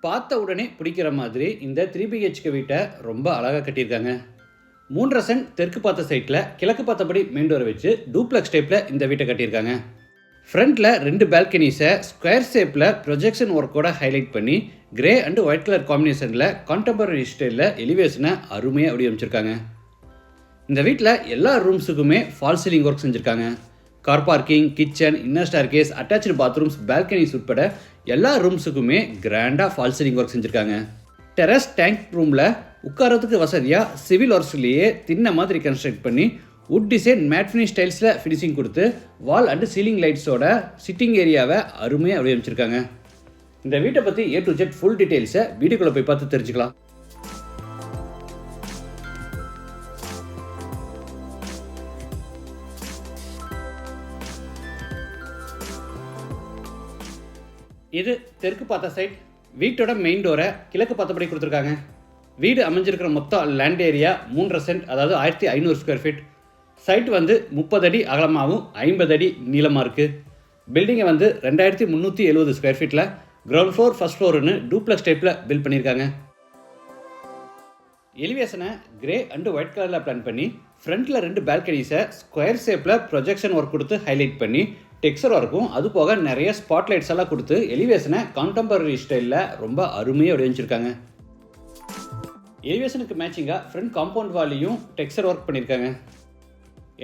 பார்த்த உடனே பிடிக்கிற மாதிரி இந்த 3 BHK வீட்டை ரொம்ப அழகாக கட்டியிருக்காங்க. 3.5 சென்ட் தெற்கு பார்த்த சைட்டில் கிழக்கு பார்த்தபடி மெயின் டோரை வச்சு டூப்ளக்ஸ் டைப்பில் இந்த வீட்டை கட்டியிருக்காங்க. ஃப்ரண்ட்டில் 2 பால்கனிஸை ஸ்கொயர் ஷேப்பில் ப்ரொஜெக்ஷன் ஒர்க்கோட ஹைலைட் பண்ணி கிரே அண்ட் ஒயிட் கலர் காம்பினேஷனில் கான்டெம்பரரி ஸ்டைலில் எலிவேஷனை அருமையாக வடிவமைச்சிருக்காங்க. இந்த வீட்டில் எல்லா ரூம்ஸுக்குமே ஃபால் சீலிங் ஒர்க் செஞ்சுருக்காங்க. Car parking, kitchen, inner staircase, attach bathrooms, balconies உட்பட எல்லா ரூம்ஸுக்குமே கிராண்டாக ஃபால் சீலிங் ஒர்க் செஞ்சுருக்காங்க. டெரஸ் டேங்க் ரூமில் உட்காரத்துக்கு வசதியாக சிவில் ஒர்க்ஸ்லேயே தின்ன மாதிரி கன்ஸ்ட்ரக்ட் பண்ணி வுட் டிசைன் மேட் ஃபினிஷ் ஸ்டைல்ஸில் ஃபினிஷிங் கொடுத்து வால் அண்டு சீலிங் லைட்ஸோட சிட்டிங் ஏரியாவை அருமையாக வடிவமைச்சிருக்காங்க. இந்த வீட்டை பற்றி A to Z ஃபுல் டீட்டெயில்ஸை வீடியோக்குள்ளே போய் பார்த்து தெரிஞ்சுக்கலாம். இது தெற்கு பார்த்த சைட். வீட்டோட மெயின் டோரை கிழக்கு பார்த்தபடி கொடுத்துருக்காங்க. வீடு அமைஞ்சிருக்கிற மொத்தம் லேண்ட் ஏரியா 3.5 சென்ட், அதாவது 1500 ஸ்கொயர் ஃபீட். சைட் 30 அடி அகலமாகவும் 50 அடி நீளமாக இருக்குது. பில்டிங்கை 2370 ஸ்கொயர் ஃபீட்டில் கிரவுண்ட் ஃப்ளோர், ஃபர்ஸ்ட் ஃப்ளோர்னு டூப்ளக்ஸ் டைப்பில் பில்ட் பண்ணியிருக்காங்க. எலிவேஷனை கிரே அண்டு ஒயிட் கலரில் பிளான் பண்ணி ஃப்ரண்ட்டில் 2 பால்கனிஸை ஸ்கொயர் ஷேப்பில் ப்ரொஜெக்ஷன் ஒர்க் கொடுத்து ஹைலைட் பண்ணி டெக்ஸ்சர் ஒர்க்கும் அது போக நிறைய ஸ்பாட்லைட்ஸ் எல்லாம் கொடுத்து எலிவேஷனை கான்டெம்பரரி ஸ்டைலில் ரொம்ப அருமையாக வடிவமைச்சிருக்காங்க. எலிவேஷனுக்கு மேட்சிங்காக ஃப்ரண்ட் காம்பவுண்ட் வாலையும் டெக்ஸ்சர் ஒர்க் பண்ணியிருக்காங்க.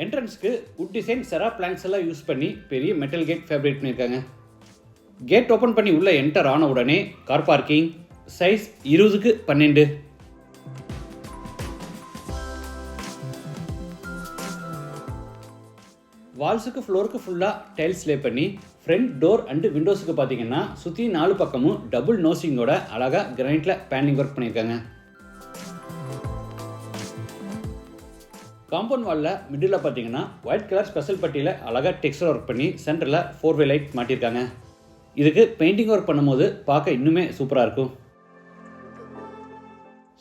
என்ட்ரன்ஸ்க்கு வுட் டிசைன் செரா பிளாங்க்ஸ் எல்லாம் யூஸ் பண்ணி பெரிய மெட்டல் கேட் ஃபேப்ரிக் பண்ணியிருக்காங்க. கேட் ஓப்பன் பண்ணி உள்ளே என்டர் ஆன உடனே கார் பார்க்கிங், சைஸ் 20க்கு 12. வால்ஸுக்கு ஃப்ளோருக்கு ஃபுல்லாக டைல்ஸ் லே பண்ணி ஃப்ரண்ட் டோர் அண்டு விண்டோஸுக்கு பார்த்தீங்கன்னா சுற்றி 4 பக்கமும் டபுள் நோசிங்கோட அழகாக கிரானைட்டில் பேனிங் ஒர்க் பண்ணியிருக்காங்க. காம்பவுண்ட் வாலில் மிடில் பார்த்தீங்கன்னா ஒயிட் கலர் ஸ்பெஷல் பட்டியில் அழகாக டெக்ஸ்டர் ஒர்க் பண்ணி சென்டரில் 4-way லைட் மாட்டியிருக்காங்க. இதுக்கு பெயிண்டிங் ஒர்க் பண்ணும்போது பார்க்க இன்னுமே சூப்பராக இருக்கும்.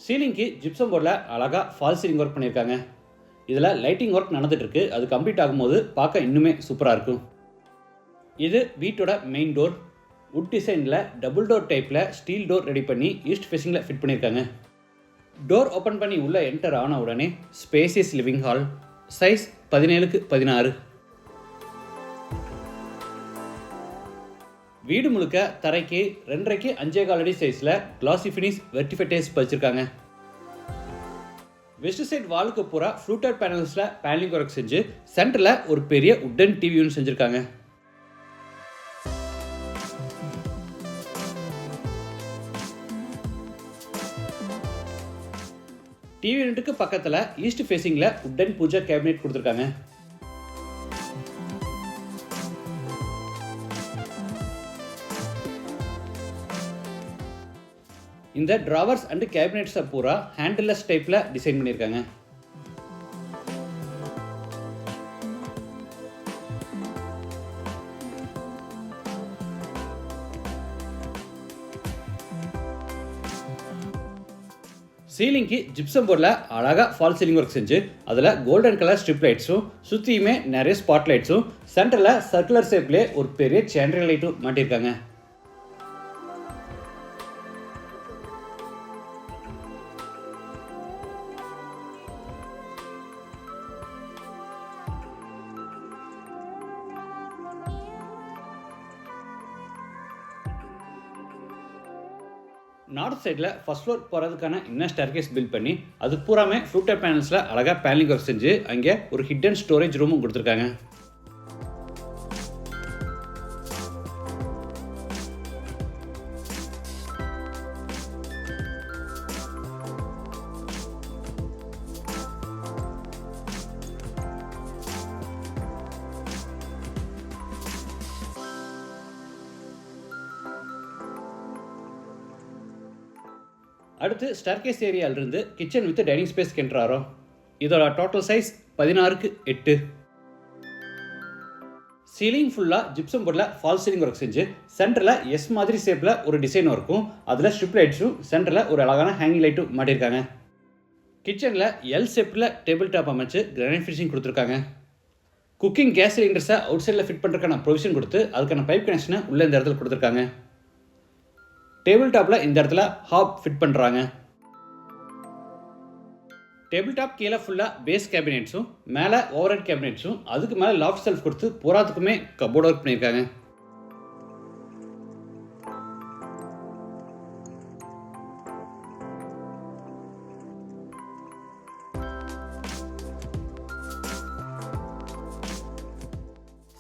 சீலிங்க்கு ஜிப்சம் போர்டில் அழகாக ஃபால் சீலிங் ஒர்க் பண்ணியிருக்காங்க. இதில் லைட்டிங் ஒர்க் நடந்துகிட்ருக்கு. அது கம்ப்ளீட் ஆகும்போது பார்க்க இன்னுமே சூப்பராக இருக்கும். இது வீட்டோட மெயின் டோர். வுட் டிசைனில் டபுள் டோர் டைப்பில் ஸ்டீல் டோர் ரெடி பண்ணி ஈஸ்ட் ஃபேஸிங்கில் ஃபிட் பண்ணியிருக்காங்க. டோர் ஓப்பன் பண்ணி உள்ளே என்டர் ஆன உடனே ஸ்பேசியஸ் லிவிங் ஹால், சைஸ் 17க்கு 16. வீடு முழுக்க தரைக்கு 2.5க்கு 5.25 அடி சைஸில் கிளாசி ஃபினிஷ் வெர்டிஃபை டைல்ஸ் பதிச்சிருக்காங்க. வெஸ்ட் சைட் வாலுக்கு பூரா ஃப்ளூட்டட் பேனல்ஸில் பேனலிங் ஒர்க் செஞ்சு சென்டரில் ஒரு பெரிய உட்டன் டிவி யூனிட் செஞ்சுருக்காங்க. டிவி யூனிட்டுக்கு பக்கத்தில் ஈஸ்ட் ஃபேஸிங்கில் உட்டன் பூஜா கேபினெட் கொடுத்துருக்காங்க. இந்த டிராவர்ஸ் அண்ட் கேபினெட்ஸை பூரா ஹேண்டில்லெஸ் டைப்பில் டிசைன் பண்ணியிருக்காங்க. சீலிங்க்கு ஜிப்சம் போர்டில் அழகாக ஃபால் சீலிங் ஒர்க் செஞ்சு அதில் கோல்டன் கலர் ஸ்ட்ரிப் லைட்ஸும் சுற்றியுமே நிறைய ஸ்பாட் லைட்ஸும் சென்டரில் சர்க்குலர் ஷேப்லேயே ஒரு பெரிய சேண்டல் லைட்டும் மாட்டியிருக்காங்க. நார்த் சைடில் ஃபர்ஸ்ட் ஃப்ளோர் போகிறதுக்கான இன்னர் ஸ்டேர்கேஸ் பில்ட் பண்ணி அது பூராமே ஃப்ளூட்டட் பேனல்ஸில் அழகாக பேனலிங் ஒர்க் செஞ்சு அங்கே ஒரு ஹிடன் ஸ்டோரேஜ் ரூமும் கொடுத்துருக்காங்க. அடுத்து ஸ்டேர்கேஸ் ஏரியாவிலிருந்து கிச்சன் வித் டைனிங் ஸ்பேஸ் கென்றாரோ. இதோட டோட்டல் சைஸ் 16க்கு 8. சீலிங் ஃபுல்லாக ஜிப்சம் போர்டில் ஃபால் சீலிங் ஒர்க் செஞ்சு சென்டரில் எஸ் மாதிரி ஷேப்பில் ஒரு டிசைன் ஒர்க்கும் அதில் ஸ்ட்ரிப் லைட்ஸும் சென்டரில் ஒரு அழகான ஹேங்கிங் லைட்டும் மாட்டியிருக்காங்க. கிச்சனில் எல் ஷேப்பில் டேபிள் டாப் அமைச்சு கிரானைட் ஃபினிஷிங் கொடுத்துருக்காங்க. குக்கிங் கேஸ் சிலிண்டர்ஸை அவுட் சைடில் ஃபிட் பண்ணுறதுக்கான ப்ரொவிஷன் கொடுத்து அதுக்கான பைப் கனெக்ஷனை உள்ளே இந்த இடத்துல கொடுத்துருக்காங்க. டேபிள் டாப்பில் இந்த இடத்துல ஹாப் ஃபிட் பண்ணுறாங்க. டேபிள் டாப் கீழே ஃபுல்லாக பேஸ் கேபினெட்ஸும் மேலே ஓவர் ஹெட் கேபினெட்ஸும் அதுக்கு மேலே லாஃப்ட் செல்ஃப் கொடுத்து பூராத்துக்குமே கபோர்ட் ஒர்க் பண்ணியிருக்காங்க.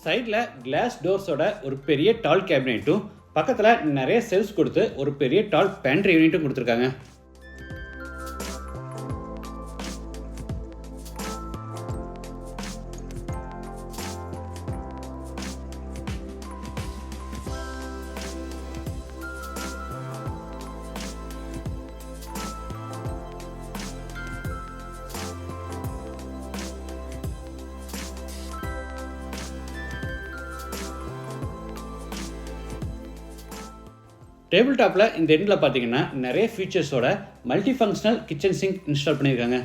சைடில் கிளாஸ் டோர்ஸோட ஒரு பெரிய டால் கேபினெட்டும் பக்கத்தில் நிறைய செல்ஸ் கொடுத்து ஒரு பெரிய டால் பேண்ட்ரி யூனிட்டும் கொடுத்துருக்காங்க. டேபிள் டாப்பில் இந்த எண்டில் பார்த்தீங்கன்னா நிறைய ஃபீச்சர்ஸோட multi functional kitchen sink install பண்ணியிருக்காங்க.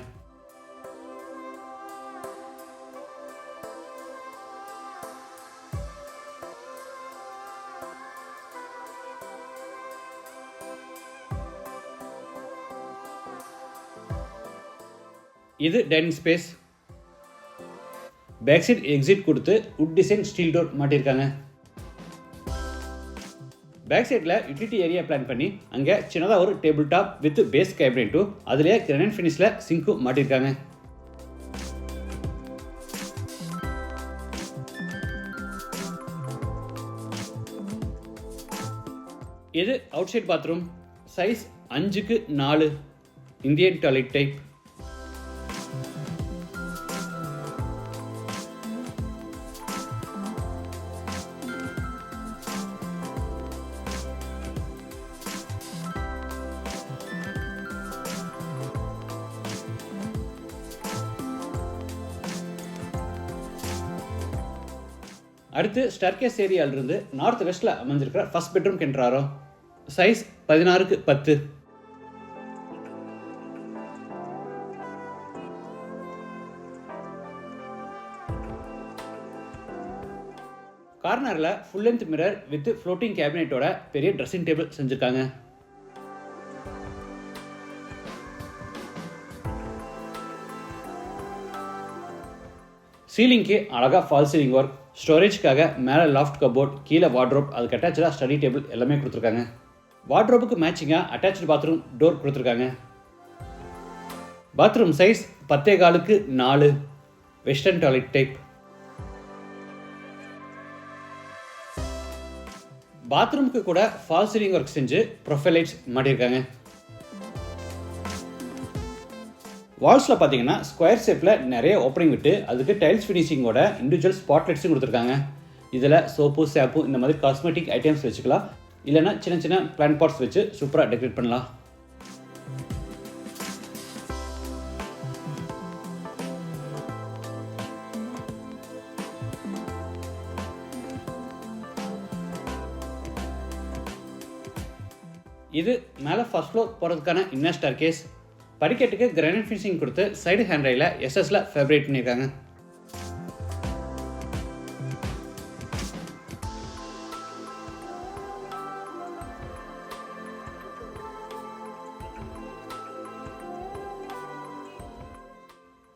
இது dining space. Back side exit கொடுத்து வுட் டிசைன் ஸ்டீல் டோர் மாட்டியிருக்காங்க. பேக் சைடில் யூட்டிலிட்டி ஏரியா பிளான் பண்ணி அங்கே சின்னதாக ஒரு டேபிள் டாப் வித் பேஸ் கேபினெட்டும் அதுலேயே கிரானைட் ஃபினிஷில் சிங்க்கும் மாட்டியிருக்காங்க. இது outside bathroom. Size 5x4 Indian toilet type. அடுத்து ஸ்டேர்கேஸ் ஏரியாவிலிருந்து நார்த் வெஸ்ட்டில் அமைஞ்சிருக்கிற ஃபர்ஸ்ட் பெட்ரூம் கென்றாரோ. Size 16x10. கார்னரில் full length mirror with floating கேபினெட்டோட பெரிய ட்ரெஸ்ஸிங் டேபிள் செஞ்சுருக்காங்க. சீலிங்க்கு அழகாக ஃபால் சீலிங் ஒர்க், ஸ்டோரேஜ்க்காக மேலே லாஃப்ட் கபோர்ட், கீழே வார்ட்ரோப், அதுக்கு அட்டாச்சாக ஸ்டடி டேபிள் எல்லாமே கொடுத்துருக்காங்க. வார்ட்ரோப்புக்கு மேட்சிங்காக அட்டாச்சு பாத்ரூம் டோர் கொடுத்துருக்காங்க. Bathroom size 10x4 western toilet type. பாத்ரூமுக்கு கூட ஃபால் சீலிங் ஒர்க் செஞ்சு ப்ரொஃபைல் லைட்ஸ் மாட்டியிருக்காங்க. வால்ஸில் பார்த்தீங்கன்னா ஸ்கொயர் ஷேப்பில் நிறைய ஓப்பனிங் விட்டு அதுக்கு டைல்ஸ் ஃபினிஷிங்கோட இண்டிவிஜுவல் ஸ்பாட்லைட்ஸும் கொடுத்துருக்காங்க. இதில் சோப்பு, ஷாம்பு இந்த மாதிரி காஸ்மெட்டிக் ஐட்டம்ஸ் வச்சுக்கலாம். இல்லைன்னா சின்ன சின்ன பிளான்ட் பாட்ஸ் வச்சு சூப்பராக டெக்கரேட் பண்ணலாம். இது மேலே ஃபர்ஸ்ட் ஃப்ளோர் போகிறதுக்கான இன்னர் ஸ்டேர்கேஸ். படிக்கட்டுக்கு கிரானைட் ஃபினிஷிங் கொடுத்து சைடு ஹேண்ட் ரைல எஸ்எஸ்ல ஃபேப்ரிகேட் பண்ணியிருக்காங்க.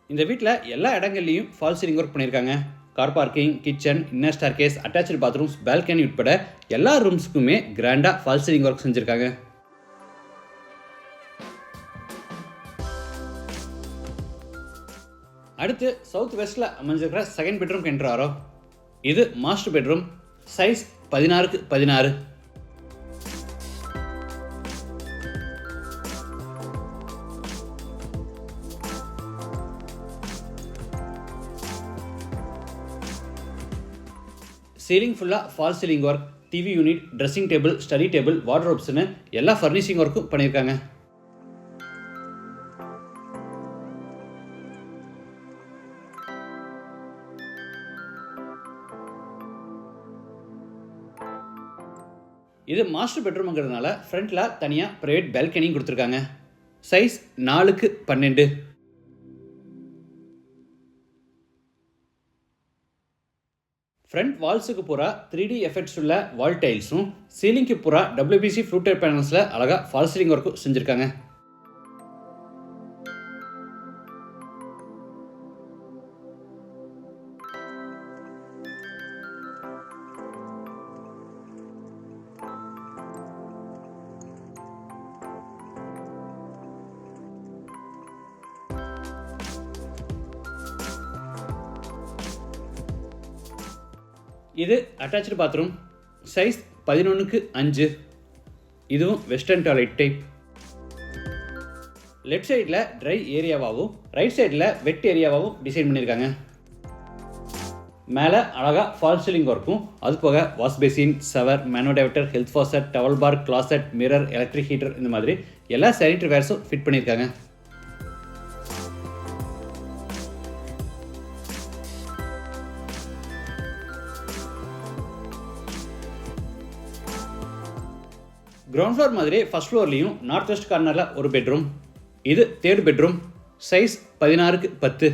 இந்த வீட்டில் எல்லா இடங்கள்லையும் ஃபால் சீலிங் ஒர்க் பண்ணியிருக்காங்க. Car parking, kitchen, inner staircase, attach bathrooms, balcony உட்பட எல்லா ரூம்ஸுக்குமே கிராண்டாக ஃபால் சீலிங் ஒர்க் செஞ்சுருக்காங்க. அடுத்து சவுத் வெஸ்ட்டில் அமைஞ்சிருக்கிற செகண்ட் பெட்ரூம் கென்றாரோ. இது master bedroom. Size 16x16. Ceiling ஃபுல்லாக fall ceiling work, TV unit, dressing table, study table, வார்ட்ரோப்ஸ்னு எல்லா ஃபர்னிஷிங் ஒர்க்கும் பண்ணியிருக்காங்க. இது மாஸ்டர் பெட்ரூம்ங்கிறதுனால ஃப்ரண்ட்டில் தனியாக ப்ரைவேட் பால்கனியும் கொடுத்துருக்காங்க. Size 4x12. ஃப்ரண்ட் வால்ஸுக்கு பூரா 3D எஃபெக்ட்ஸ் உள்ள வால் டைல்ஸும் சீலிங்க்கு பூரா WPC ஃப்ளூட்டட் பேனல்ஸில் அழகாக ஃபால் சீலிங் ஒர்க்கும் செஞ்சுருக்காங்க. இது அட்டாச்சு பாத்ரூம், சைஸ் 11x5. இதுவும் வெஸ்டர்ன் டாய்லெட் டைப். லெஃப்ட் சைடில் ட்ரை ஏரியாவாகவும் ரைட் சைடில் வெட் ஏரியாவாகவும் டிசைன் பண்ணியிருக்காங்க. மேலே அழகாக ஃபால் சீலிங் ஒர்க்கும், அது போக wash basin, shower, manual diverter, health faucet, towel bar, closet, mirror, electric heater இந்த மாதிரி எல்லா சானிட்டரி வேர்ஸும் ஃபிட் பண்ணியிருக்காங்க. கிரவுண்ட் ஃப்ளோர் மாதிரி ஃபர்ஸ்ட் ஃப்ளோர்லேயும் நார்த் வெஸ்ட் கார்னரில் ஒரு பெட்ரூம். இது தேர்ட் பெட்ரூம், சைஸ் 16x10.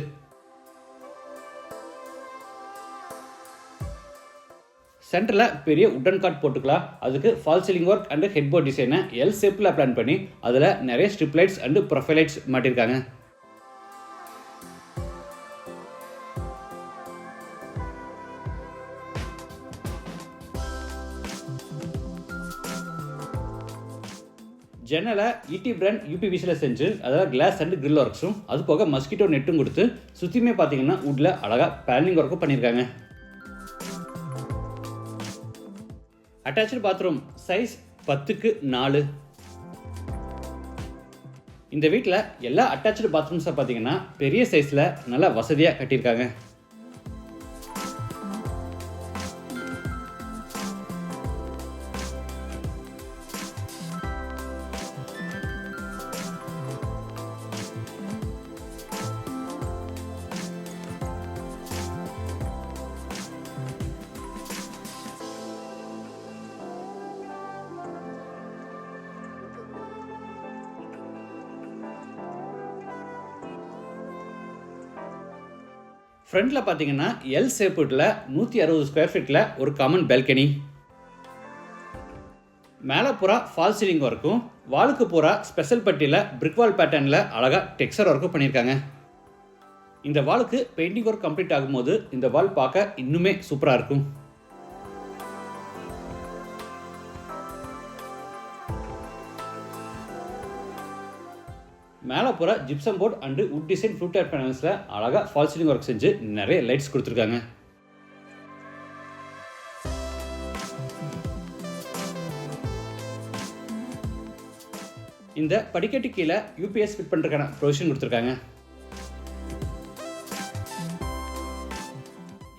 சென்டரில் பெரிய உட்டன் காட் போட்டுக்கலாம். அதுக்கு fall ceiling work and head board டிசைனை எல் ஷேப்பில் பிளான் பண்ணி அதில் நிறைய strip lights and profile lights மாட்டியிருக்காங்க. ஜன்னலை ஈட்டி பிராண்ட் UPVCயில் செஞ்சு அதாவது கிளாஸ் அண்ட் கிரில் ஒர்க்ஸும், அது போக மஸ்கிட்டோ நெட்டும் கொடுத்து சுற்றியுமே பார்த்தீங்கன்னா வுட்டில் அழகாக பேனலிங் ஒர்க்கும் பண்ணியிருக்காங்க. Attach bathroom, size 10x4. இந்த வீட்டில் எல்லா அட்டாச்சு பாத்ரூம்ஸை பார்த்தீங்கன்னா பெரிய சைஸில் நல்லா வசதியாக கட்டியிருக்காங்க. ஃப்ரண்ட்டில் பார்த்தீங்கன்னா எல் ஷேப்பில் 160 ஸ்கொயர் ஃபீட்டில் ஒரு காமன் பால்கனி. மேலே பூரா ஃபால் சீலிங் ஒர்க்கும், வாலுக்கு பூரா ஸ்பெஷல் பட்டியில் பிரிக் வால் பேட்டர்னில் அழகாக டெக்ஸ்சர் ஒர்க்கும் பண்ணியிருக்காங்க. இந்த வாலுக்கு பெயிண்டிங் ஒர்க் கம்ப்ளீட் ஆகும்போது இந்த வால் பார்க்க இன்னுமே சூப்பராக இருக்கும். மேலே பூரா gypsum board and wood design fluted பேனல்ஸில் அழகாக ஃபால் சீலிங் ஒர்க் செஞ்சு நிறைய லைட்ஸ் கொடுத்துருக்காங்க. இந்த படிக்கட்டு கீழே UPS ஃபிட் பண்ணுறதுக்கான ப்ரொவிஷன் கொடுத்துருக்காங்க.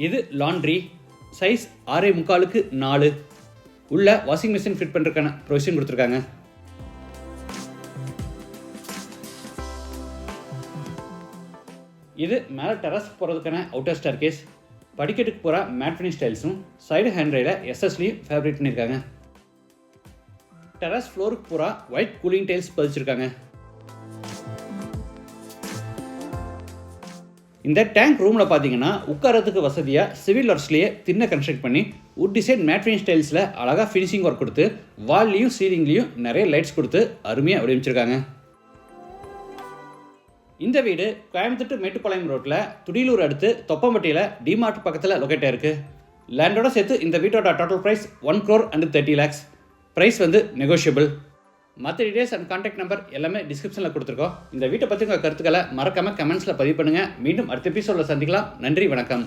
இது லாண்ட்ரி, சைஸ் 6.25x4. உள்ள வாஷிங் மிஷின் ஃபிட் பண்ணுறதுக்கான ப்ரொவிஷன் கொடுத்துருக்காங்க. இது மேலே டெரஸ் போகிறதுக்கான அவுட்டர் ஸ்டார் கேஸ். படிக்கட்டுக்கு பூரா மேட் ஃபினிஷ் டைல்ஸும் சைடு ஹேண்ட்ரையில் SSலையும் ஃபேப்ரிக் பண்ணியிருக்காங்க. டெரஸ் ஃப்ளோருக்கு பூரா ஒயிட் கூலிங் டைல்ஸ் பதிச்சிருக்காங்க. இந்த டேங்க் ரூமில் பார்த்தீங்கன்னா உட்காரத்துக்கு வசதியாக சிவில் ஒர்க்ஸ்லேயே தின்ன கன்ஸ்ட்ரக்ட் பண்ணி வுட் டிசைன் மேட் ஃபினிஷ் டைல்ஸில் அழகாக ஃபினிஷிங் ஒர்க் கொடுத்து வால்லையும் சீலிங்லேயும் நிறைய லைட்ஸ் கொடுத்து அருமையாக வடிவமைச்சிருக்காங்க. இந்த வீடு கோயம்புத்தூர் to மேட்டுப்பாளையம் ரோட்டில் துடியலூர் அடுத்து தொப்பம்பட்டியில் டிமார்ட் பக்கத்தில் லொக்கேட் ஆயிருக்கு. லேண்டோட சேர்த்து இந்த வீட்டோட total price 1,30 lakhs. Price negotiable. மற்ற டீடைல்ஸ் அண்ட் கான்டாக்ட் நம்பர் எல்லாமே டிஸ்கிரிப்ஷனில் கொடுத்துருக்கோம். இந்த வீட்டை பற்றி உங்கள் கருத்துக்களை மறக்காமல் கமெண்ட்ஸில் பதிவு பண்ணுங்கள். மீண்டும் அடுத்த எபிசோடில் சந்திக்கலாம். நன்றி, வணக்கம்.